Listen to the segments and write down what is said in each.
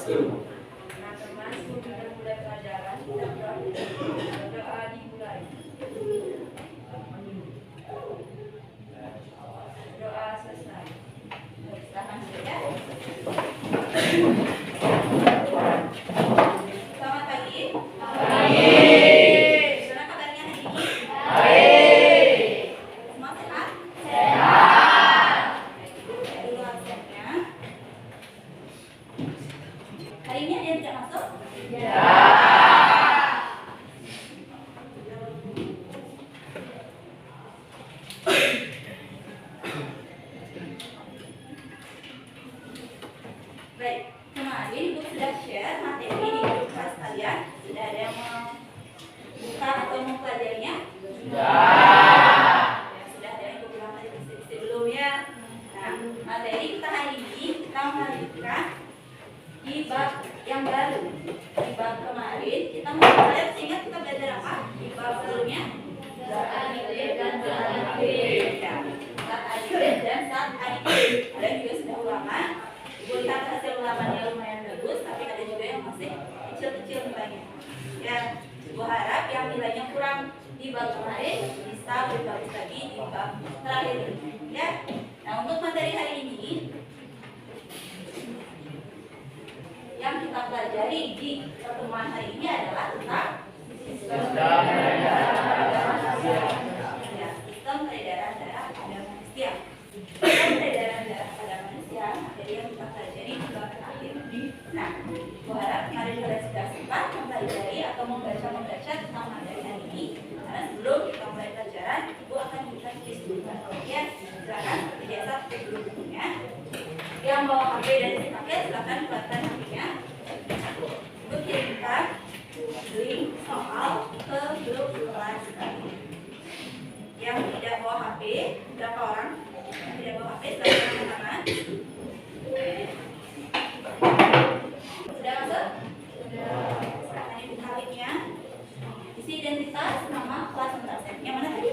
Teman-teman, sebelum kita mulai pelajaran, doa dimulai. Doa selesai. Silakan saja. Selamat pagi. Gimana kabarnya hari ini? Semua sehat? Dulu absennya. Hari ini ada yang tidak masuk? Baik, kemarin Ibu sudah share materi di grup kelas kalian. Sudah ada yang mau buka atau mempelajarinya? Sudah ada yang Ibu bilang tadi sebelumnya. Nah, materi kita hari ini kita melanjutkan di bab yang baru. Di bab kemarin kita mulai, ingat kita belajar apa? Di bab sebelumnya zat aditif dan zat aditif. Zat aditif dan zat aditif. Kalian juga sudah ulangan. Ibu lihat hasil ulangannya lumayan bagus, tapi ada juga yang masih kecil-kecil nilainya. Ya, Ibu harap yang nilainya kurang di bab kemarin bisa lebih bagus lagi di bab terakhir ini. Ya. Nah, untuk materi hari ini yang kita pelajari di pertemuan hari ini adalah tentang sistem peredaran darah pada manusia. Sistem peredaran darah pada manusia materi yang kita pelajari di bab terakhir. Nah, Ibu harap kemarin kalian sudah sempat mempelajari atau membaca tentang materi hari ini. Karena sebelum kita mulai pelajaran, Ibu akan memberikan quiz dulu. Ya, silakan seperti biasa cek dulu bukunya. Yang bawa HP dan dipakai silakan buatkan HP-nya. Ibu kirimkan link soal ke grup kelas kami. Yang tidak bawa HP, berapa orang? Yang tidak bawa HP silakan angkat tangan. Sudah masuk? Sudah. Silakan Ibu HP-nya. Isi identitas, nama, kelas, nomor absen. Yang mana tadi?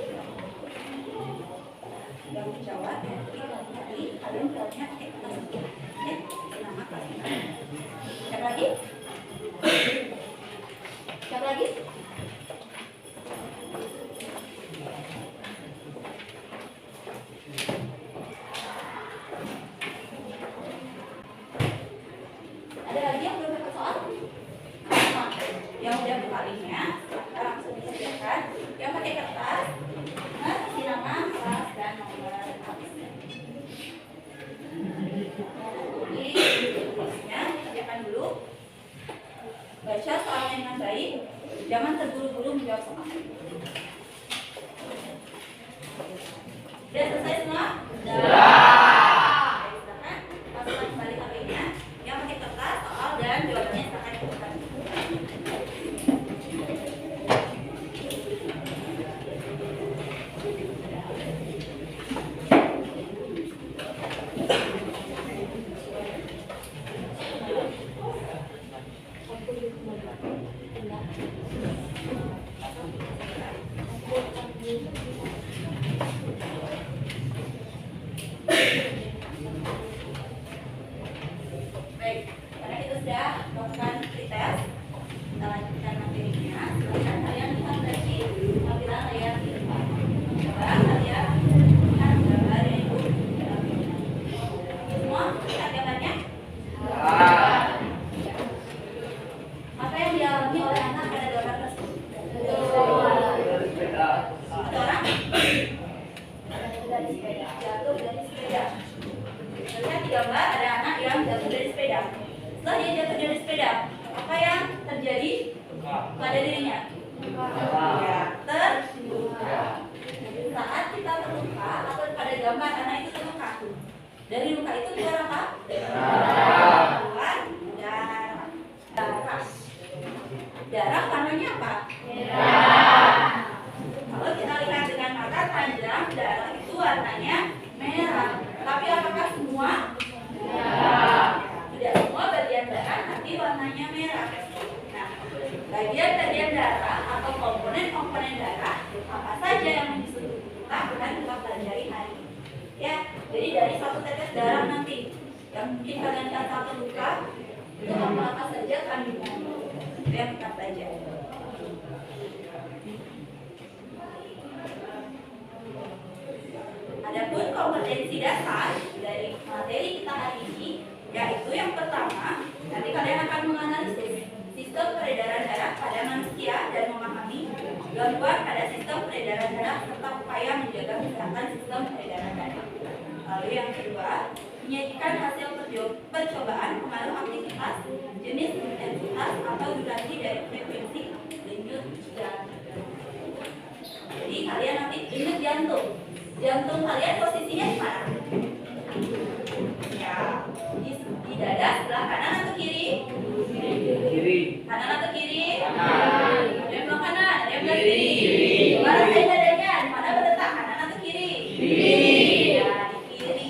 Sudah menjawab. Jadi kalian jawabnya pakai kelas. Ya, nama, kelas. Siapa lagi? Siapa lagi? Ada lagi yang belum dapat soal? Nah, yang udah buka linknya, sekarang langsung dikerjakan. Yang pakai kertas, isi nama, kelas, dan nomor absen. Jadi, tulisnya kerjakan dulu. Baca soalnya dengan baik, jangan terburu-buru menjawab soal. Sudah selesai semua? Sudah. Silakan masukkan kembali HP-nya. Yang pakai kertas, soal, dan jawabannya silakan dibuka. Baik, karena kita sudah melakukan pretest, kita lanjutkan materinya. Silakan kalian lihat dari tampilan layar di depan. Coba kalian lihat gambar yang Ibu dalamnya. Semua lihat gambarnya? Apa yang dialami oleh anak pada gambar tersebut? Ada orang? Dari sepeda, jatuh dari sepeda. Lihat di gambar ada anak yang jatuh dari sepeda. Setelah dia jatuh dari sepeda, apa yang terjadi pada dirinya? Ya, terluka. Saat kita terluka atau pada gambar anak itu terluka, dari luka itu keluar apa? Keluar darah. Darah warnanya apa? Merah. Kalau kita lihat dengan mata telanjang, darah itu warnanya merah. Tapi apakah semua? Tidak semua bagian darah nanti warnanya merah. Nah, bagian-bagian darah atau komponen-komponen darah apa saja yang disebut kita akan kita pelajari hari ini. Ya, jadi dari satu tetes darah nanti yang mungkin kalian lihat satu luka itu apa yang kita pelajari. Adapun kompetensi dasar dari materi kita hari ini, yaitu yang pertama, nanti kalian akan menganalisis sistem peredaran darah pada manusia dan memahami gangguan pada sistem peredaran darah serta upaya menjaga kesehatan sistem peredaran darah. Lalu yang kedua, menyajikan hasil percobaan pengaruh aktivitas, jenis intensitas atau durasi dari frekuensi denyut jantung. Jadi kalian nanti denyut jantung. Jantung kalian posisinya di mana? Ya, di dada sebelah kanan atau kiri? Kiri. Kanan atau kiri? Kanan. Ada yang bilang kanan, ada yang bilang kiri. Kiri. Mana saya dadanya? Di mana berletak? Kanan atau kiri? Kiri. Ya, di kiri.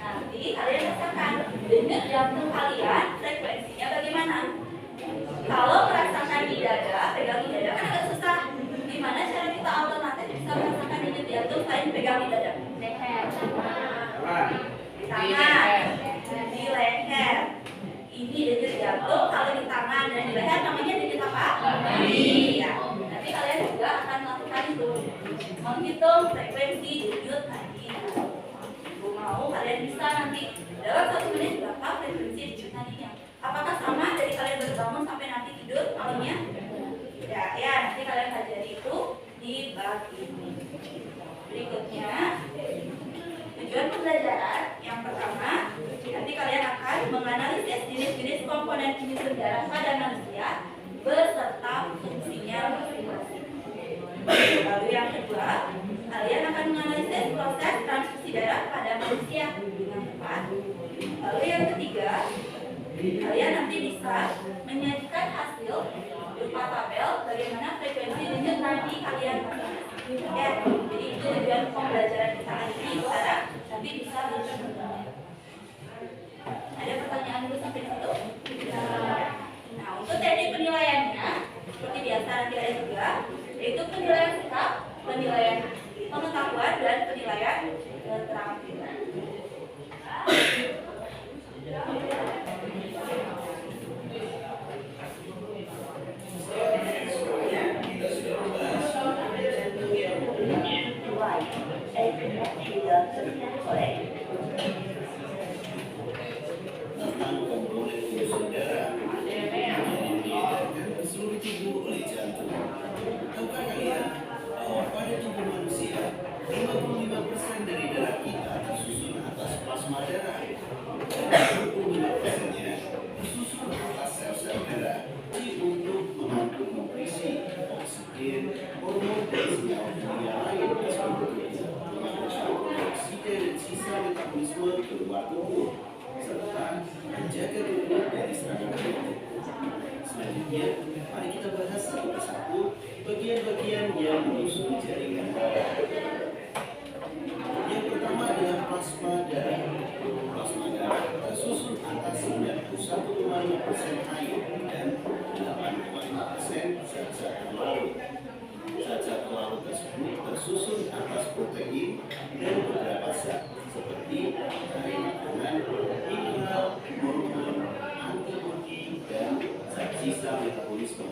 Nanti kalian rasakan denyut jantung kalian frekuensinya bagaimana? Kalau merasakan di dada, pegang di dada kan agak susah. Gimana cara kita alternatif bisa merasakan denyut jantung selain pegang di dada? Apa? Di tangan, di leher. Ini denyut jantung kalau di tangan dan di leher namanya denyut apa? Nadi. Ya. Nanti kalian juga akan melakukan itu, menghitung frekuensi denyut nadi. Ibu mau kalian bisa nanti dalam 1 menit berapa frekuensi denyut nadinya? Apakah sama dari kalian berbangun sampai nanti tidur malamnya? Tidak ya, nanti kalian pelajari itu di bab ini. Berikutnya, tujuan pembelajaran yang pertama, nanti kalian akan menganalisis jenis-jenis komponen penyusun darah pada manusia beserta fungsinya masing-masing. Lalu yang kedua, kalian akan menganalisis proses transfusi darah pada manusia dengan tepat. Lalu yang ketiga, kalian nanti bisa menyajikan hasil berupa tabel bagaimana frekuensi denyut nadi kalian masing-masing. Ya, jadi itu tujuan pembelajaran kita hari ini. Ibu harap nanti bisa bertemu. Ada pertanyaan dulu sampai situ? Nah, untuk teknik penilaiannya seperti biasa nanti ada juga, yaitu penilaian sikap, penilaian pengetahuan dan penilaian keterampilan. Tentang komponen penyusun darah yang diedarkan ke seluruh tubuh oleh jantung. Tahukah kalian bahwa pada tubuh manusia 55% dari darah kita tersusun atas plasma darah dan 25%-nya tersusun atas sel-sel darah untuk mengandung nutrisi, oksigen, hormon dan senyawa kimia lain di seluruh tubuh, mengatur oksigen dan sisa metabolisme keluar tubuh serta menjaga tubuh dari serangan penyakit. Selanjutnya, mari kita bahas satu persatu bagian-bagian yang menyusun jaringan darah. Yang pertama adalah plasma darah. Plasma darah tersusun atas 91,5% air dan 8,5% zat-zat larut. Zat-zat larut tersebut tersusun atas protein dan beberapa zat seperti dari makanan, mineral, hormon, antibodi, dan zat sisa metabolisme.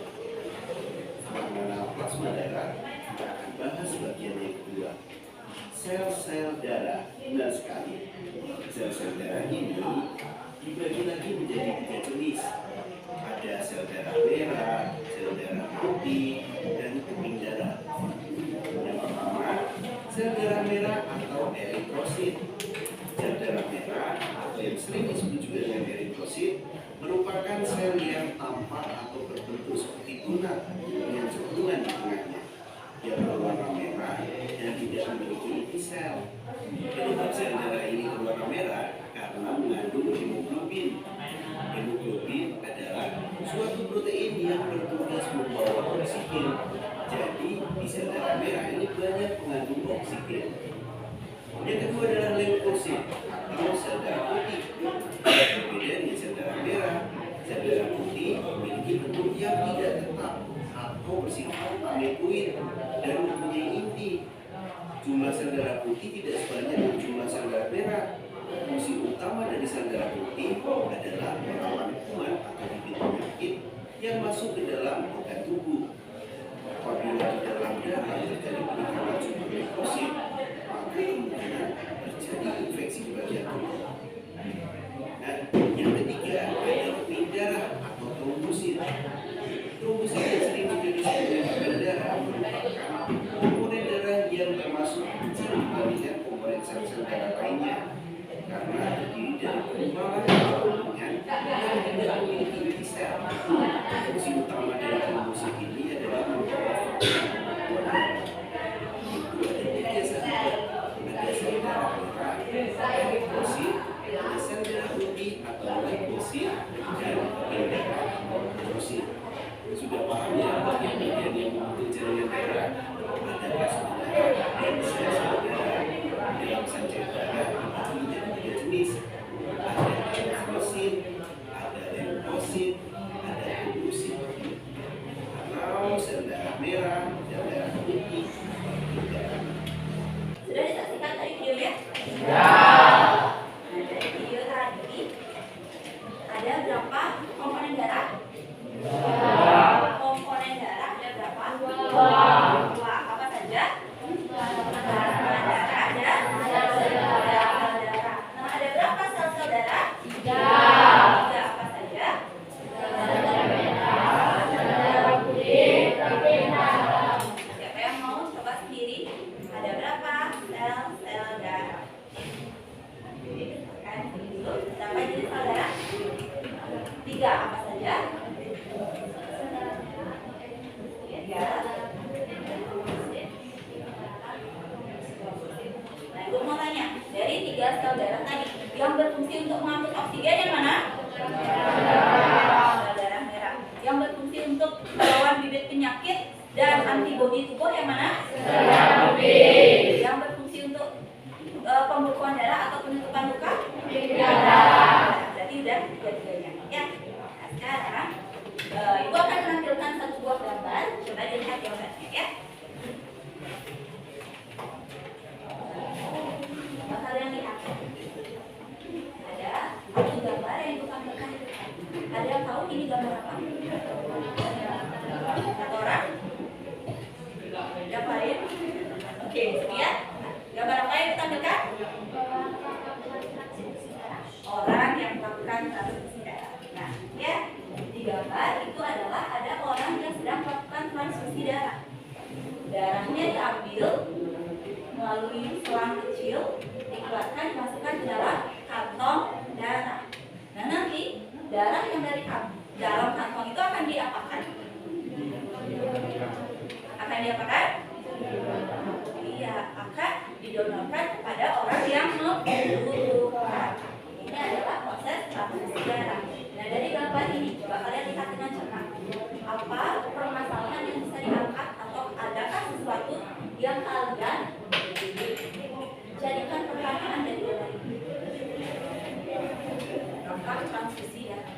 Setelah mengenal plasma darah, kita akan bahas bagian yang kedua, sel-sel darah. Benar sekali, sel-sel darah ini dibagi lagi menjadi 3 jenis. Ada sel darah merah, sel darah putih, dan kuning darah. Yang pertama, sel darah merah atau eritrosit. Sel darah merah atau yang sering disebut juga dengan eritrosit merupakan sel yang tampak atau berbentuk seperti tuna dengan cekungan di tengahnya. Dia berwarna merah dan tidak memiliki inti sel. Penyebab sel darah ini berwarna merah karena mengandung hemoglobin. Hemoglobin adalah suatu protein yang bertugas membawa oksigen. Jadi di sel darah merah ini banyak mengandung oksigen. Yang kedua adalah leukosit atau sel darah putih. Berbeda dengan sel darah merah, sel darah putih memiliki bentuk yang tidak tetap atau bersifat anekoid dan mempunyai inti. Jumlah sel darah putih tidak sebanyak jumlah sel darah merah. Fungsi utama dari sel darah putih adalah melawan kuman atau bibit penyakit yang kemudian masuk ke dalam organ tubuh. Apabila di dalam darah terjadi peningkatan jumlah leukosit, maka kemungkinan terjadi infeksi di bagian tubuh. Nah, yang ketiga adalah pemik darah atau trombosit. Trombosit yang sering dideteksi oleh pemik darah merupakan komponen darah yang termasuk kecil dibandingkan komponen sel-sel darah lainnya, karena terdiri dari gumpalan jaringan yang tidak memiliki inti sel. Fungsi utama dari trombosit ini adalah membawa faktor pembentukan darah. Ada tiga sel, ada sel darah merah, eritrosit, ada sel darah putih atau leukosit, dan pil darah atau trombosит. Sudah paham ya bagian-bagian yang membentuk jaringan darah? Ada plasma darah dan sel-sel darah. Dalam saja darah itu menjadi tiga jenis. Ada eritrosit, ada leukosit, ada trombosit. Atau sel darah merah dan darah putih. Sudah disaksikan tadi videonya? Ya. Nah, dari video tadi ada berapa komponen darah? Komponen darah ada berapa? Dua. Apa saja? Plasma darah ada sel-sel darah. Nah, ada berapa sel-sel darah? Tiga. Apa saja? Siapa yang mau coba sendiri? Ada berapa sel-sel darah? Kan dulu. Berapa jenis sel darah? Tiga. Apa saja? Tiga. Nah, gue mau tanya, dari tiga sel darah tadi, yang berfungsi untuk mengangkut oksigen yang mana? Sel darah merah. Yang berfungsi untuk melawan bibit penyakit dan antibodi tubuh yang mana? Yang berfungsi untuk pembekuan darah atau penutupan luka? Jadi udah tiga-tiganya. Ya. Nah, sekarang Ibu akan menampilkan satu buah gambar. Coba dilihat gambarnya ya. Kalian lihat. Ada satu gambar yang Ibu tampilkan. Ada yang tahu ini gambar apa? Satu orang? Siapa lain? Oke, lihat. Gambar apa yang ditampilkan? Orang yang melakukan transfusi darah. Nah, ya, di gambar itu adalah ada orang yang sedang melakukan transfusi darah. Darahnya diambil melalui selang kecil, dikeluarkan, dimasukkan ke dalam kantong darah. Nah, nanti darah yang dari dalam kantong itu akan diapakan? Akan diapakan? Iya, akan didonorkan kepada orang yang membutuhkan. Ini adalah proses transfusi darah. Nah, dari gambar ini coba kalian lihat dengan cermat. Apa permasalahan yang bisa diangkat atau adakah sesuatu yang kalian jadikan pertanyaan dari gambar ini? Tentang transfusi darah.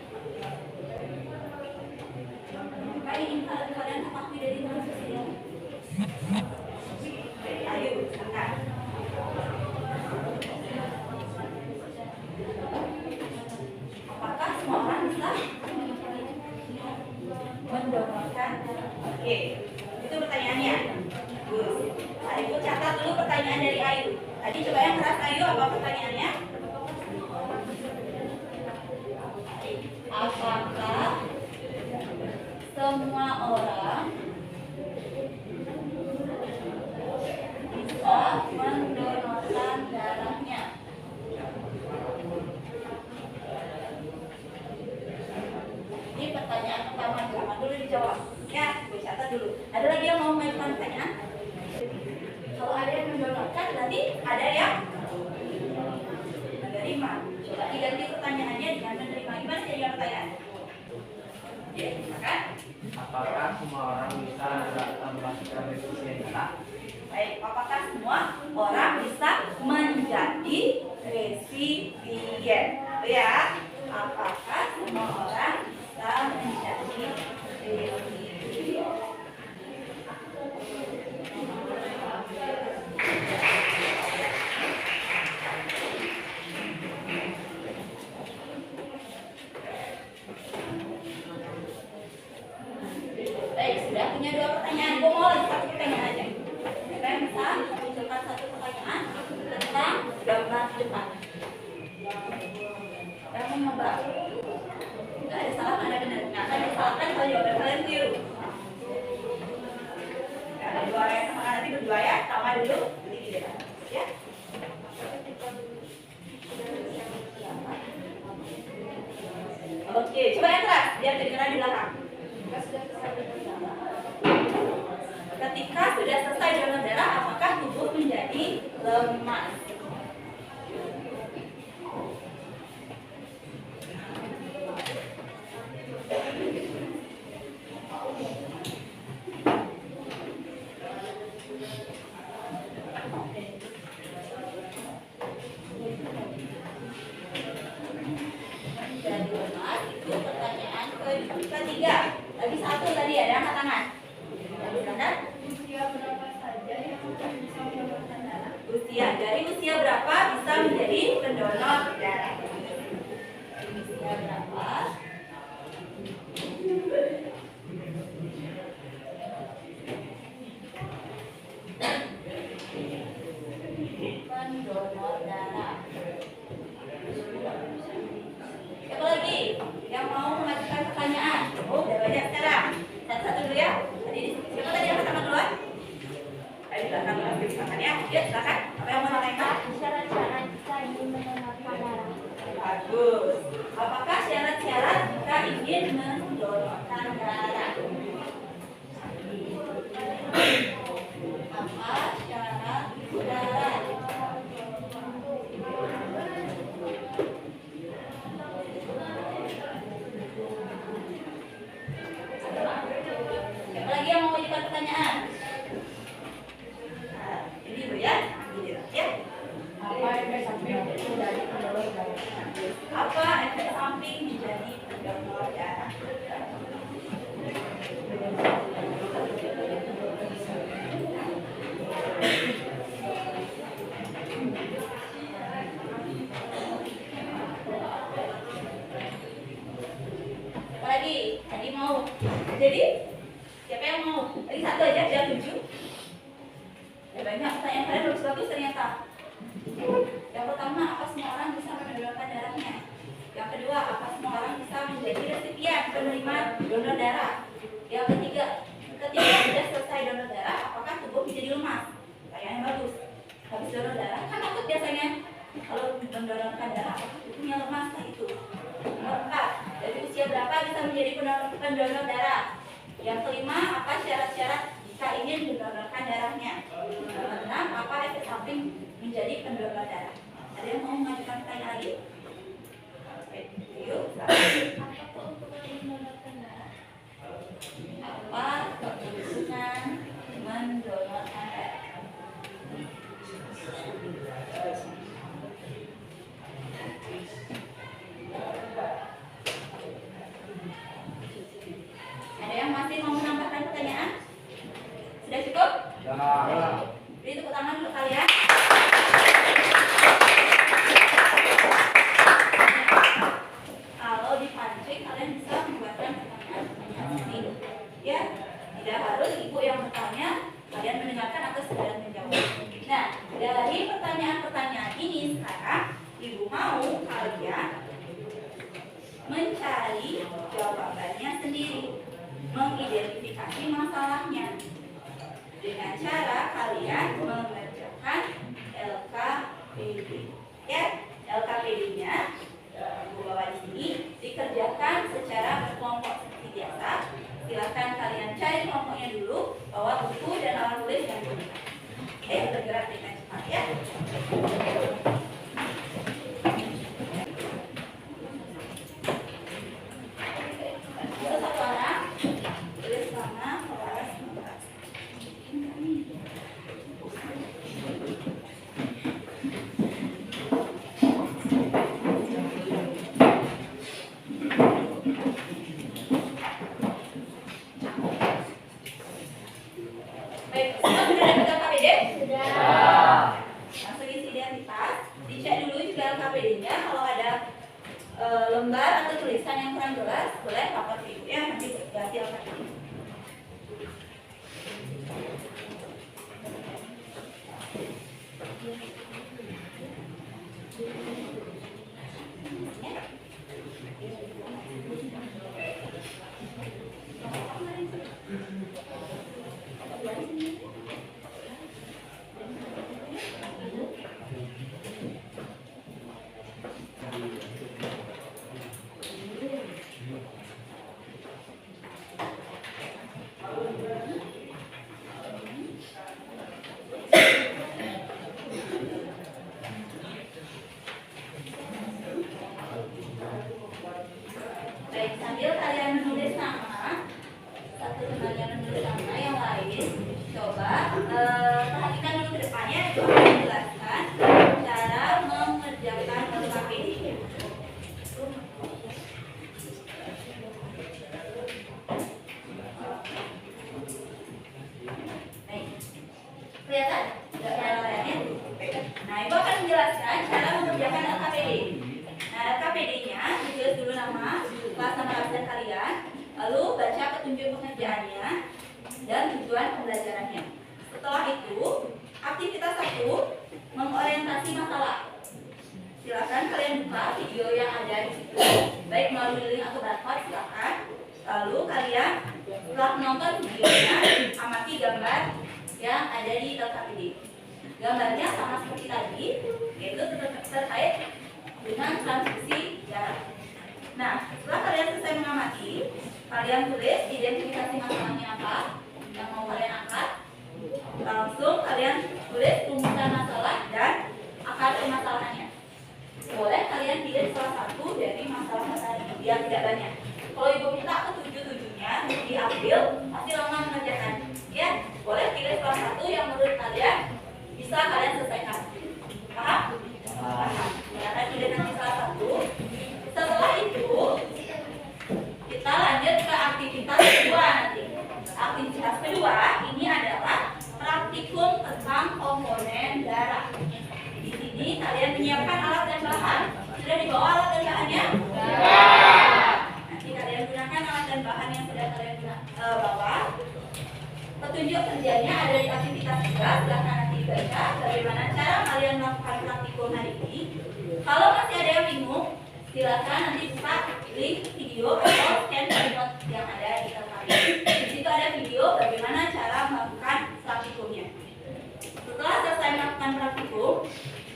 Apa yang ingin kalian ketahui dari transfusi darah? Ayo, silakan. Apakah semua orang bisa mendonorkan? Oke, itu pertanyaannya. Bagus. Ibu catat dulu pertanyaan dari Ayu. Tadi coba yang keras Ayu, apa pertanyaannya? Apakah semua orang bisa mendonorkan darahnya? Ini pertanyaan pertama, jangan dulu dijawab. Ya, gue catat dulu. Ada lagi yang mau mengajukan pertanyaan? Kalau ada yang mendonorkan, berarti ada yang menerima. Coba diganti pertanyaannya dengan menerima. Gimana jadi pertanyaan? Ya, silakan. Apakah semua orang bisa melakukan transfusi darah? Baik, apakah semua orang bisa menjadi resipien? Ya, apakah semua orang bisa menjadi resipien? sudah punya 2 pertanyaan. Ibu mau lagi 1 pertanyaan aja. Siapa yang bisa munculkan 1 pertanyaan tentang gambar depan? Yang mau nyoba? Nggak ada salah, nggak ada benar. Nggak akan disalahkan kalau jawaban kalian keliru. Nggak ada 2 orang yang sama, nanti berdua ya. Sama dulu. Nanti di depan. Ya. Oke, coba yang keras biar kedengeran di belakang. Ketika sudah selesai donor darah, apakah tubuh menjadi lemas? Jadi lemas itu pertanyaan ketiga. Lagi 1 tadi ada angkat tangan. Silakan. Usia, dari usia berapa bisa menjadi pendonor darah? Usia berapa? Pendonor darah. Siapa lagi yang mau mengajukan pertanyaan? Oh, udah banyak sekarang. Satu-satu dulu ya. Siapa tadi yang pertama duluan? Ayo silakan silakan ya. Ya silakan. Apa yang mau ditanyakan? Syarat-syarat jika ingin mendonorkan darah. Bagus. Apakah syarat-syarat jika ingin mendonorkan darah? Apa syarat darah? Siapa lagi yang mau mengajukan pertanyaan? Nah, ini dulu ya. Ini ya. Apa efek samping dari pendonor darah? Apa efek samping menjadi pendonor darah? Apa lagi? Tadi mau. Jadi siapa yang mau? Tadi 1 aja, biar 7. Ya banyak pertanyaan kalian bagus-bagus ternyata. Yang pertama, apa semua orang bisa mendonorkan darahnya? Yang kedua, apa semua orang bisa menjadi resipien penerima donor darah? Yang ketiga, ketika sudah selesai donor darah, apakah tubuh menjadi lemas? Pertanyaan yang bagus. Habis donor darah, kan takut biasanya kalau mendonorkan darah, tubuhnya lemas, nah itu. Nomor 4, dari usia berapa bisa menjadi pendonor darah? Yang kelima, apa syarat-syarat jika ingin mendonorkan darahnya? Nomor 6, apa efek samping menjadi pendonor darah? Ada yang mau mengajukan pertanyaan lagi? Yuk, silakan. Apa keuntungan mendonorkan darah? Apa keuntungan mendonorkan darah? Ada yang masih mau menambahkan pertanyaan? Sudah cukup? Ya. Beri tepuk tangan untuk kalian. Kalau dipancing, kalian bisa membuatkan pertanyaan-pertanyaan sendiri. Ya, tidak harus ibu yang bertanya, kalian mendengarkan atau sedang menjawab. Nah, dari pertanyaan-pertanyaan ini sekarang, ibu mau kalian mencari jawabannya sendiri, mengidentifikasi masalahnya dengan cara kalian mengerjakan LKPD. Ya, LKPD-nya ibu bawa di sini dikerjakan secara berkelompok seperti biasa. Silakan kalian cari kelompoknya dulu, bawa buku dan alat tulis yang digunakan. Oke, bergerak dengan cepat ya. Satu orang tulis nama, Polres, nomor. petunjuk pengerjaannya dan tujuan pembelajarannya. Setelah itu, aktivitas 1, mengorientasi masalah. Silakan kalian buka video yang ada di situ, baik melalui link atau barcode, silakan. Lalu kalian setelah menonton videonya, amati gambar yang ada di LKPD. Gambarnya sama seperti tadi, yaitu terkait dengan transfusi darah. Nah, setelah kalian selesai mengamati, kalian tulis identifikasi masalahnya apa yang mau kalian angkat. Langsung kalian tulis rumusan masalah dan akar permasalahannya. Boleh kalian pilih salah satu dari masalah-masalah ini biar tidak banyak. Kalau ibu minta ketujuh-tujuhnya diambil, pasti lama mengerjakan. Ya, boleh pilih salah satu yang menurut kalian bisa kalian selesaikan. Paham? Paham. Ya, akan pilih nanti salah satu. Setelah itu, kita lanjut ke aktivitas kedua nanti. Aktivitas kedua ini adalah praktikum tentang komponen darah. Di sini kalian menyiapkan alat dan bahan. Sudah dibawa alat dan bahannya? Nanti kalian gunakan alat dan bahan yang sudah kalian bawa. Petunjuk kerjanya ada di aktivitas 3. Silahkan nanti dibaca bagaimana cara kalian melakukan praktikum hari ini. Kalau masih ada yang bingung, silakan nanti buka link video atau scan note yang ada di LKPD. Di situ ada video bagaimana cara melakukan praktikumnya. Setelah selesai melakukan praktikum,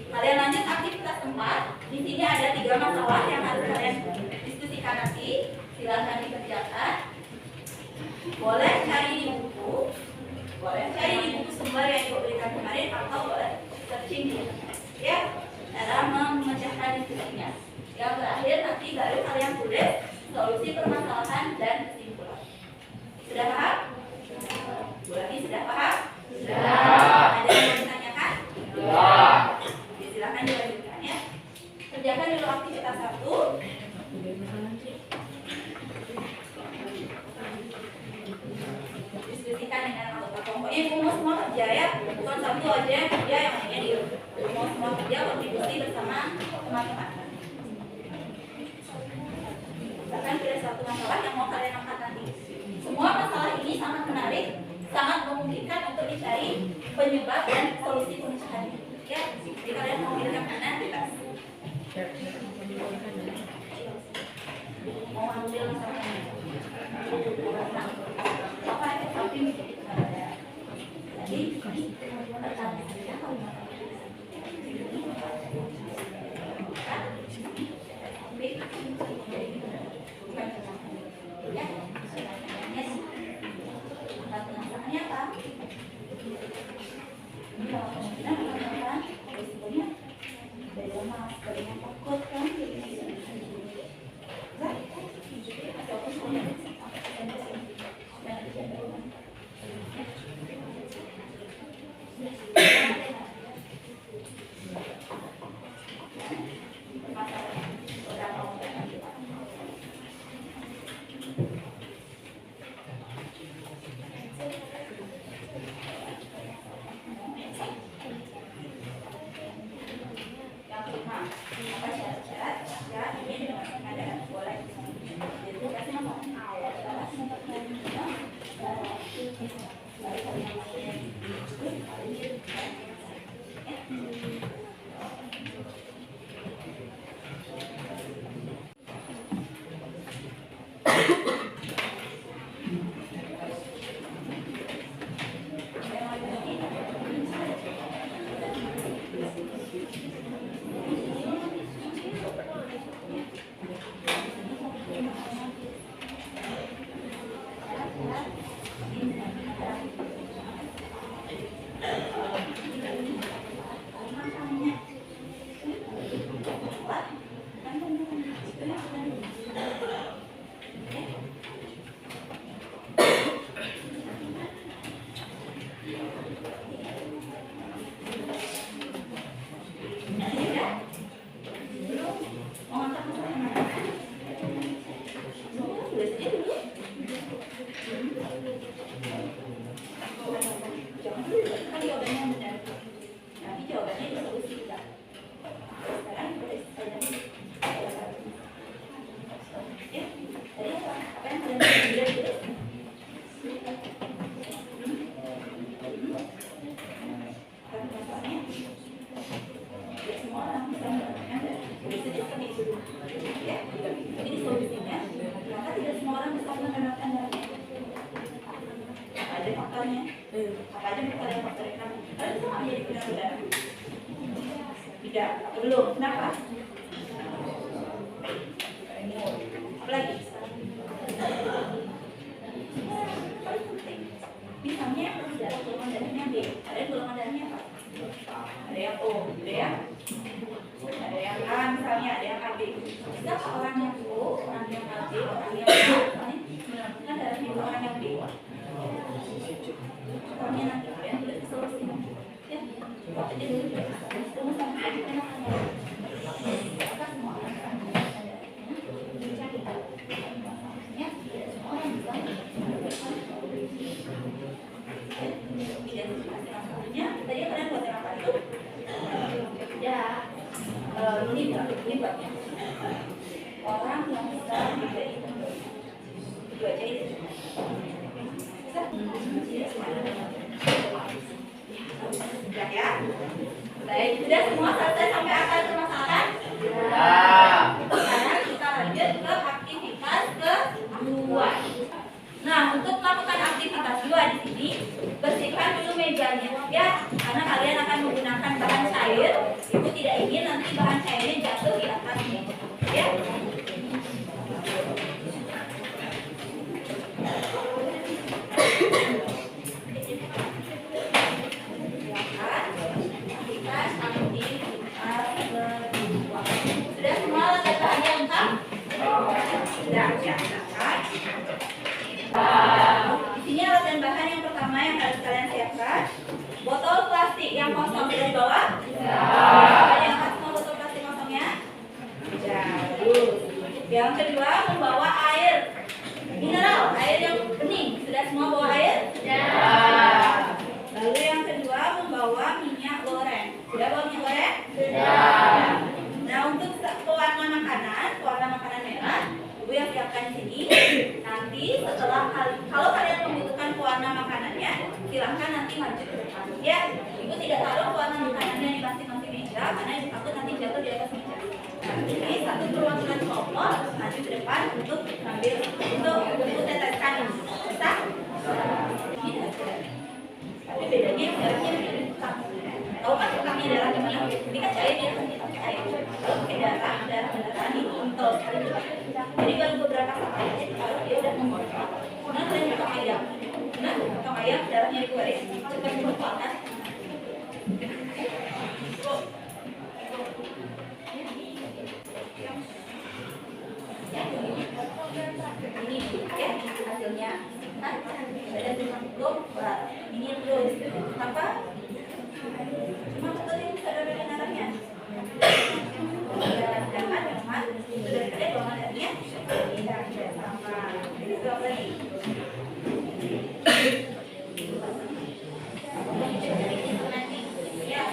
kalian lanjut aktivitas 4. Di sini ada 3 masalah yang harus kalian diskusikan nanti. Silakan dikerjakan. Boleh cari di buku, boleh cari di buku sumber yang ibu berikan kemarin, atau boleh searching di internet. Ya, dalam memecahkan diskusinya. Yang terakhir nanti baru kalian tulis solusi permasalahan dan kesimpulan. Sudah paham? Bu Lani sudah paham? Sudah. Ada yang mau ditanyakan? Sudah. Silakan dilanjutkan ya. Kerjakan dulu aktivitas 1. Diskusikan dengan anggota kelompok. Ini semua kerja ya, bukan satu aja yang kerja, yang lainnya di semua kerja kontribusi bersama teman-teman. Bahkan ada satu masalah yang mau kalian angkat nanti. Semua masalah ini sangat menarik, sangat memungkinkan untuk dicari penyebab dan solusi pemecahannya. Ya, jadi kalian mau pilih yang mana? Bebas. Mau ambil masalahnya? Apa itu samping menjadi kepada? Jadi, pertanyaannya kalau masalahnya apa? Kalau kemungkinan mengatakan resikonya dari mas, dari yang takut kan? apa aja yang kalian faktorin? Kalian bisa nggak menjadi pilihan saudara? Tidak, belum. Kenapa? Apa lagi? Misalnya saudara golongan darahnya B, kalian golongan darahnya apa? Ada yang O, gitu ya? Ada yang A, misalnya ada yang AB. Bisa orang yang O, orang yang AB, orang yang A, misalnya darahnya orang yang B. Contohnya nanti kalian tulis ke solusi. Ya, jadi dulu rumus sama selanjutnya apakah semua orang sama darahnya? Dicari. Ya, semua orang bisa. Identifikasi tadi kalian buat yang apa itu? Ya, libatnya orang yang bisa menjadi itu aja itu. Sudah ya? Baik, sudah semua selesai sampai akar permasalahan? Ya. Sekarang kita lanjut ke aktivitas kedua. Nah, untuk melakukan aktivitas 2 di sini, bersihkan dulu mejanya ya, karena kalian akan menggunakan bahan cair. Ibu tidak ingin nanti bahan cairnya jatuh di atasnya, ya. Sudah semua alat bahannya lengkap? Sudah, ya. Di sini alat dan bahan yang pertama yang harus kalian siapkan, botol plastik yang kosong sudah dibawa? Ada yang angkat semua botol plastik kosongnya? Bagus. Yang kedua, membawa air mineral, air yang bening. Sudah semua bawa air? Lalu yang kedua, membawa minyak goreng. Sudah bawa minyak goreng? Nah, untuk pewarna makanan merah, Ibu yang siapkan di sini. Nanti setelah kalau kalian membutuhkan pewarna makanannya, silahkan nanti maju ke depan. Ya, Ibu tidak taruh pewarna makanannya di masing-masing meja karena Ibu takut nanti jatuh di atas meja. Nah, ini satu perwakilan kelompok maju ke depan untuk ambil untuk teteskan ini. Bisa? Tapi bedanya darahnya beda. Tahu kan tukangnya darah gimana? Ini kan cair dia pakai air. Kalau pakai darah ini kental sekali juga. Jadi baru beberapa saat kalau dia udah memotong. Nah, kalian potong ayam. Nah, potong ayam darahnya digoreng. Cepat dipotong. Ini ya hasilnya. Nah, ada 50 ini terus apa? Cuma betulin saudara darahnya. Sedangkan memang sudah ada golongan darahnya tidak sama. Itu apa lagi? Ya,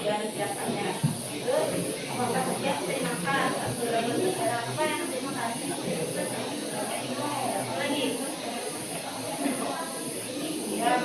dan siapanya. Terus apakah siap dimakan? Apa yang dimakan? Apa lagi? Ya,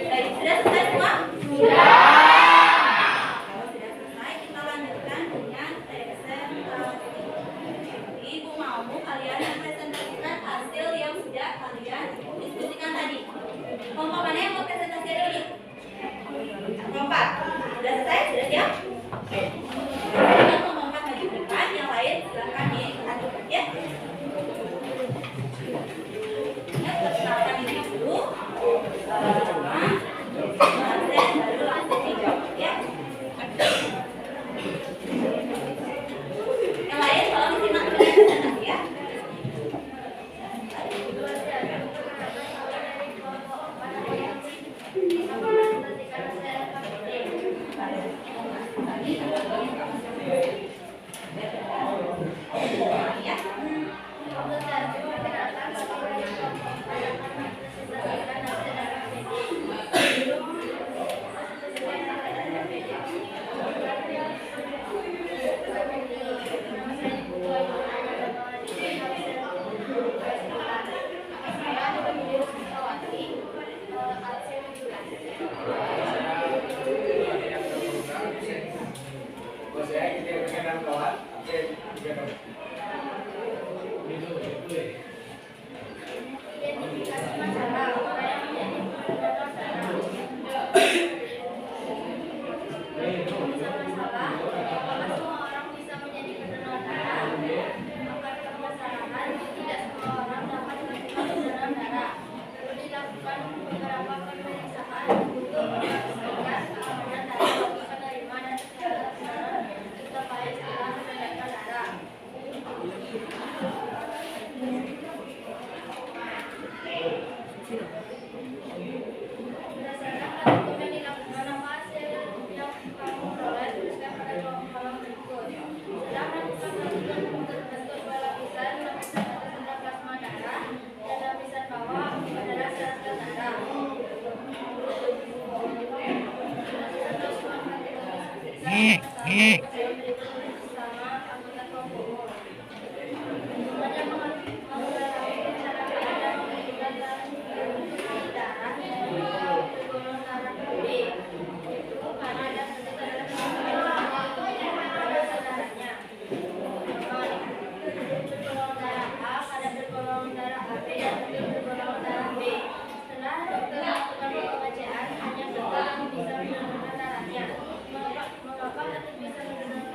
Baik, sudah selesai semua? Sudah. Kalau sudah selesai, kita lanjutkan dengan presentasi. Ibu mau kalian mempresentasikan hasil yang sudah kalian diskusikan tadi. Kelompok mana yang mau presentasi hari ini? Kelompok 4. Sudah selesai? Sudah siap? Yang kelompok 4 maju ke depan, yang lain silakan diajukan ya. Ya, perkenalkan diri dulu. Baru langsung dijawab ya. Yang lain tolong disimak dulu presentasi ya. Mengapa bisa menentukan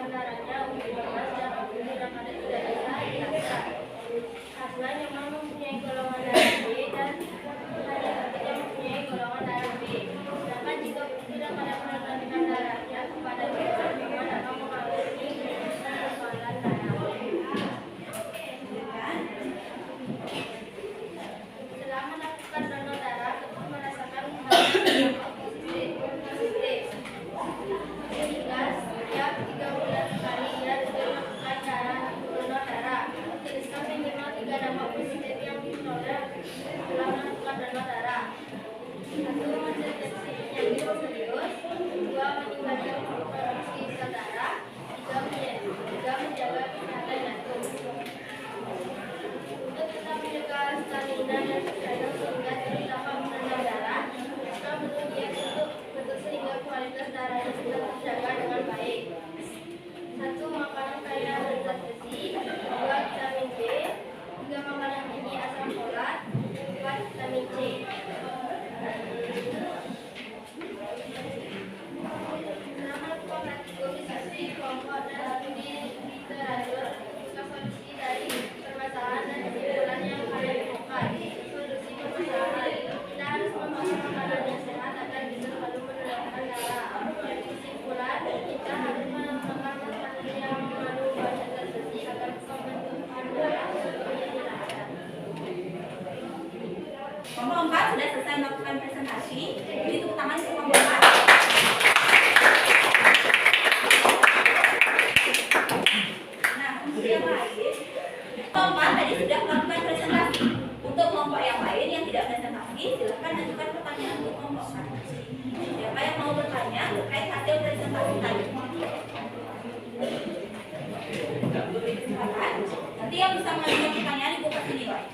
yang bisa mengajukan pertanyaan Ibu kasih nilai.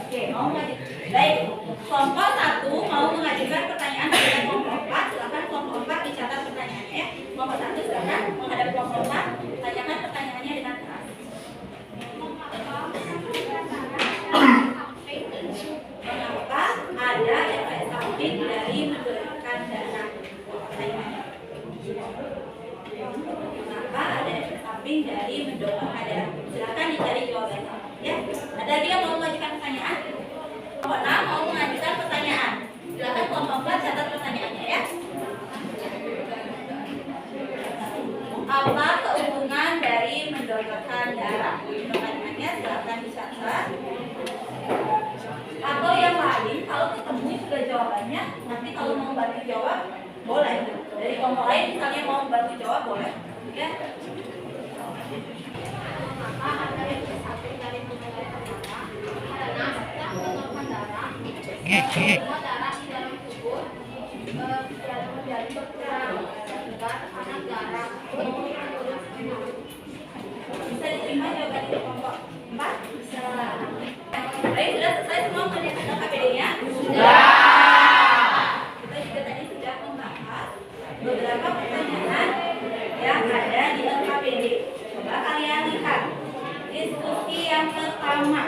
Oke, mau mengajukan. Baik, kelompok 1 mau mengajukan pertanyaan kepada kelompok 4. Silakan kelompok 4 dicatat pertanyaannya. Kelompok 1 silakan menghadap kelompok 4. Tanyakan pertanyaannya dengan keras. Mengapa ada efek samping dari mendonorkan darah? Pertanyaannya. Mengapa ada efek samping dari mendonorkan darah? Silakan dicari jawabannya. Ya, ada lagi yang mau mengajukan pertanyaan? Kelompok 6 mau mengajukan pertanyaan. Silakan kelompok 4 catat pertanyaannya ya. Apa keuntungan dari mendonorkan darah? Pertanyaannya silakan dicatat. Atau yang lain, kalau ketemu sudah jawabannya, nanti kalau mau bantu jawab boleh. Dari kelompok lain misalnya mau bantu jawab boleh. Ya. Semua darah di dalam tubuh tidak menjadi berkurang karena darah Bisa diterima jawaban dari kelompok 4? Bisa. Baik, sudah selesai semua mengenai KPD-nya? Sudah. Kita juga tadi sudah membahas beberapa pertanyaan yang ada di LKPD. Coba kalian lihat. Diskusi yang pertama.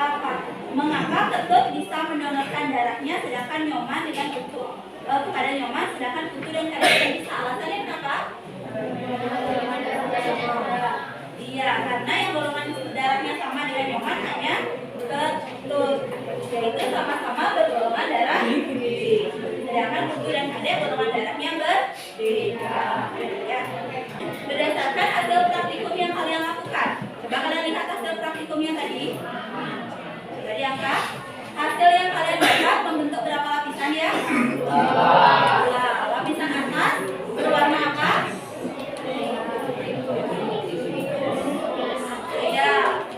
Apa? Mengapa ketut bisa mendonorkan darahnya sedangkan nyoman dengan kutu? Kepada nyoman sedangkan kutu dan kadang tidak bisa. Alasannya kenapa? Iya, karena yang golongan darahnya sama dengan nyoman hanya ketut, yaitu sama-sama bergolongan darah B. Sedangkan kutu dan kadang golongan darahnya berbeda. Ya. Berdasarkan hasil praktikum yang kalian lakukan, coba kalian lihat hasil praktikumnya tadi. Sudah diangkat. Hasil yang kalian dapat membentuk berapa lapisan ya? Dua. Lapisan atas berwarna apa? Ya,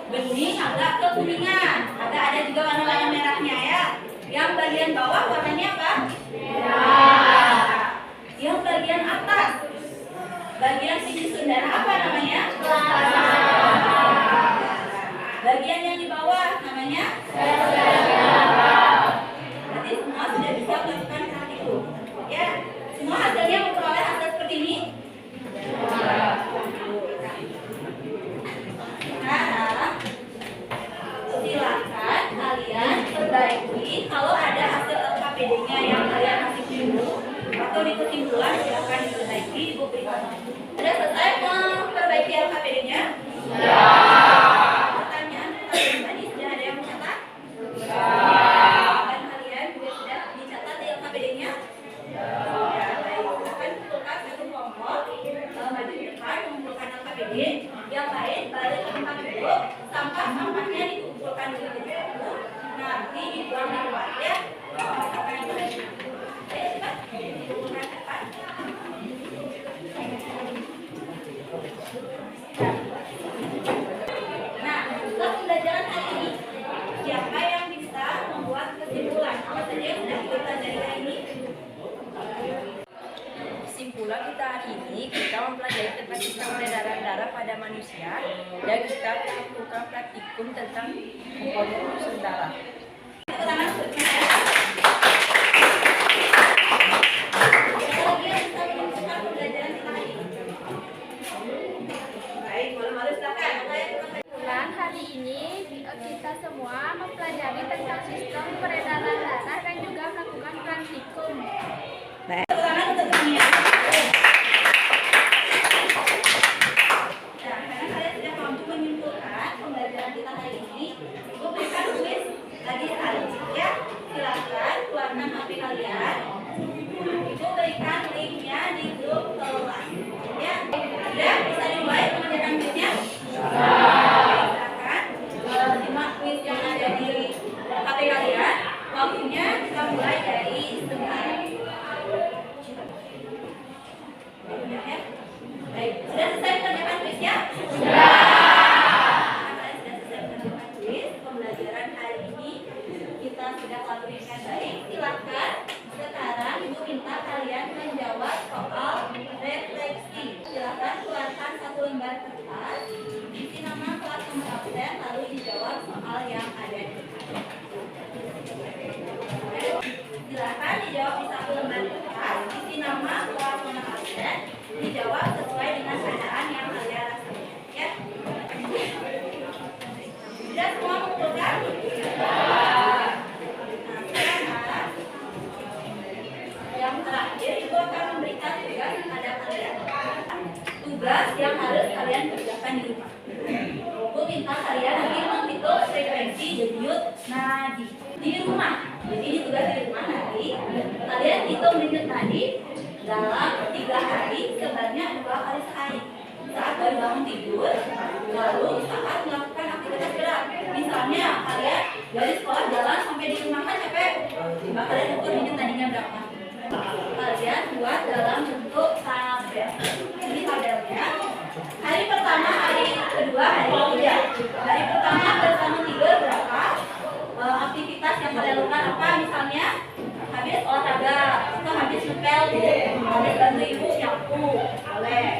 bening agak kekuningan. Agak ada juga warna-warna merahnya ya. Yang bagian bawah warnanya apa? Merah. Yang bagian atas, bagian sini sundara apa namanya? Bagian yang di bawah namanya? Berarti semua sudah bisa melakukan praktikum. Ya, semua hasilnya memperoleh hasil seperti ini. Sekarang silakan kalian perbaiki. Kalau ada hasil LKPD-nya yang kalian masih bingung atau di kesimpulan silakan diperbaiki di buku berikutnya. Sudah selesai memperbaiki LKPD-nya? Ya. Pertanyaan tadi sudah ada yang mencatat? Ya. Dan kalian juga sudah dicatat di LKPD-nya? Ya. Baik. Silakan kumpulkan satu kelompok maju di depan mengumpulkan LKPD. Yang lain balik ke tempat duduk. Sampah-sampahnya dikumpulkan di satu. Nanti dibuang di luar ya. Apa yang sudah ayo cepat dikumpulkan ke depan. Nah, setelah pembelajaran hari ini, siapa yang bisa membuat kesimpulan? Apa saja yang sudah kita pelajari hari ini? Kesimpulan kita hari ini, kita mempelajari tentang sistem peredaran darah pada manusia dan kita melakukan praktikum tentang komponen unsur darah. Pertama, siapa lagi yang bisa menunjukkan pembelajaran kita hari ini? Baik, malu-malu silakan. Kesimpulan hari ini kita semua mempelajari tentang sistem peredaran darah dan juga melakukan praktikum. Pertama untuk dunia. Nah, karena kalian sudah mampu menyimpulkan pembelajaran kita hari ini, Ibu berikan kuis lagi sekali. Ya, silakan. dijawab di satu lembar kertas, isi nama, kelas mana kalian, dijawab sesuai dengan keadaan yang kalian rasakan. Ya. Sudah semua mengumpulkan? Nah, sekarang yang terakhir Ibu akan memberikan tugas kepada kalian. Tugas yang harus kalian kerjakan di rumah. Ibu minta kalian nanti menghitung frekuensi denyut nadi di rumah. Jadi ini tugas di rumah nanti. Kalian hitung denyut nadi dalam 3 hari sebanyak 2 kali sehari. Saat baru bangun tidur, lalu saat melakukan aktivitas gerak. Misalnya kalian dari sekolah jalan sampai di rumah kan capek. Coba kalian ukur denyut nadinya berapa. Kalian buat dalam bentuk tabel. Ini tabelnya. Hari pertama, hari kedua, hari ketiga. Hari pertama bersama tidur berapa? Aktivitas yang kalian lakukan apa? Misalnya habis olahraga atau habis ngepel, habis bantu ibu nyapu, boleh.